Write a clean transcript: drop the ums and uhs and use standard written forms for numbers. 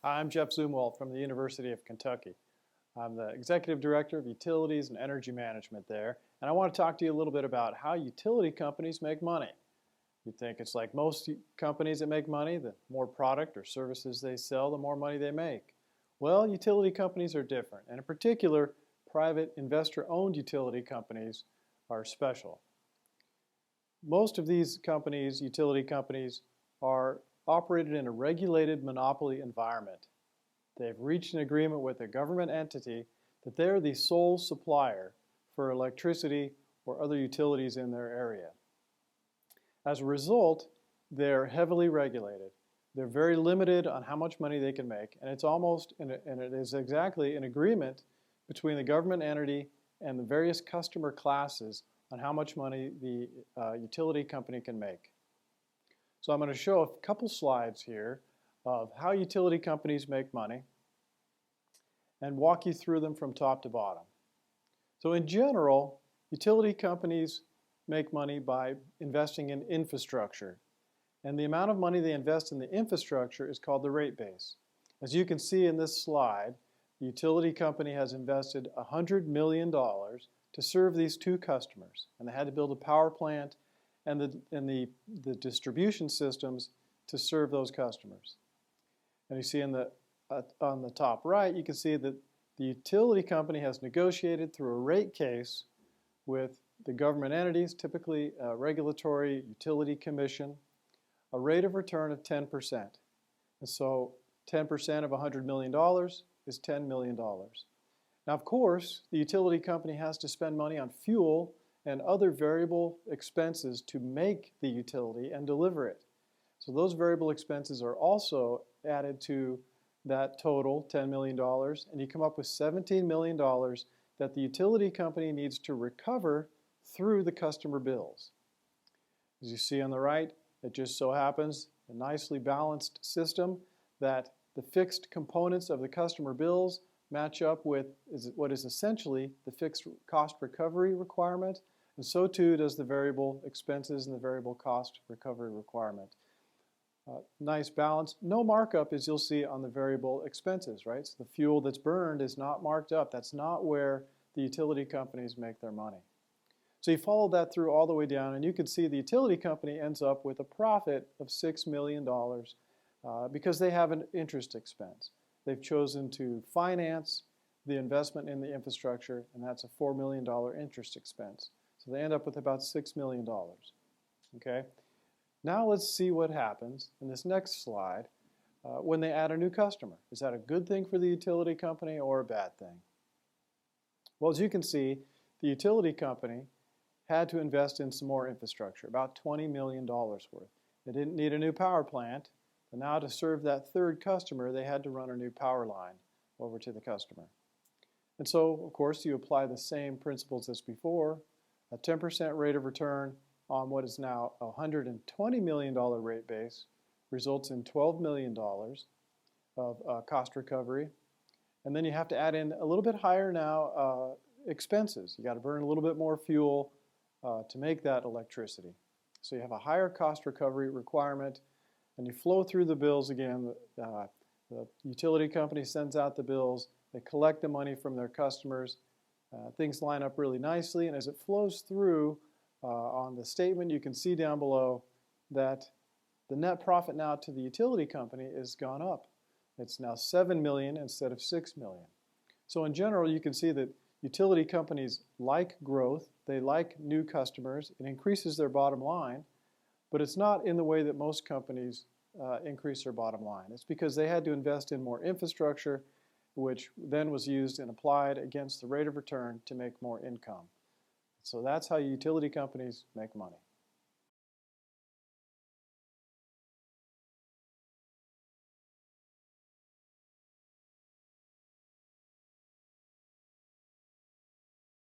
I'm Jeff Zumwalt from the University of Kentucky. I'm the Executive Director of Utilities and Energy Management there, and I want to talk to you a little bit about how utility companies make money. You think it's like most companies that make money, the more product or services they sell, the more money they make. Well, utility companies are different, and in particular, private investor-owned utility companies are special. Most of these companies, utility companies, are operated in a regulated monopoly environment. They've reached an agreement with a government entity that they're the sole supplier for electricity or other utilities in their area. As a result, they're heavily regulated. They're very limited on how much money they can make, and it is exactly an agreement between the government entity and the various customer classes on how much money the utility company can make. So I'm going to show a couple slides here of how utility companies make money and walk you through them from top to bottom. So in general, utility companies make money by investing in infrastructure. And the amount of money they invest in the infrastructure is called the rate base. As you can see in this slide, the utility company has invested $100 million to serve these two customers. And they had to build a power plant and the distribution systems to serve those customers. And you see on the top right, you can see that the utility company has negotiated through a rate case with the government entities, typically a regulatory utility commission, a rate of return of 10%. And so 10% of $100 million is $10 million. Now, of course, the utility company has to spend money on fuel and other variable expenses to make the utility and deliver it. So those variable expenses are also added to that total, $10 million, and you come up with $17 million that the utility company needs to recover through the customer bills. As you see on the right, it just so happens a nicely balanced system that the fixed components of the customer bills match up with what is essentially the fixed cost recovery requirement, and so too does the variable expenses and the variable cost recovery requirement. Nice balance. No markup, as you'll see, on the variable expenses, right? So the fuel that's burned is not marked up. That's not where the utility companies make their money. So you follow that through all the way down, and you can see the utility company ends up with a profit of $6 million because they have an interest expense. They've chosen to finance the investment in the infrastructure, and that's a $4 million interest expense. So they end up with about $6 million. Okay? Now let's see what happens in this next slide when they add a new customer. Is that a good thing for the utility company or a bad thing? Well, as you can see, the utility company had to invest in some more infrastructure, about $20 million worth. They didn't need a new power plant, but now to serve that third customer, they had to run a new power line over to the customer. And so, of course, you apply the same principles as before. A 10% rate of return on what is now a $120 million rate base results in $12 million of cost recovery. And then you have to add in a little bit higher now expenses. You got to burn a little bit more fuel to make that electricity. So you have a higher cost recovery requirement, and you flow through the bills again. The utility company sends out the bills. They collect the money from their customers. Things line up really nicely, and as it flows through on the statement, you can see down below that the net profit now to the utility company has gone up. It's now $7 million instead of $6 million. So in general, you can see that utility companies like growth. They like new customers. It increases their bottom line, but it's not in the way that most companies increase their bottom line. It's because they had to invest in more infrastructure, which then was used and applied against the rate of return to make more income. So that's how utility companies make money.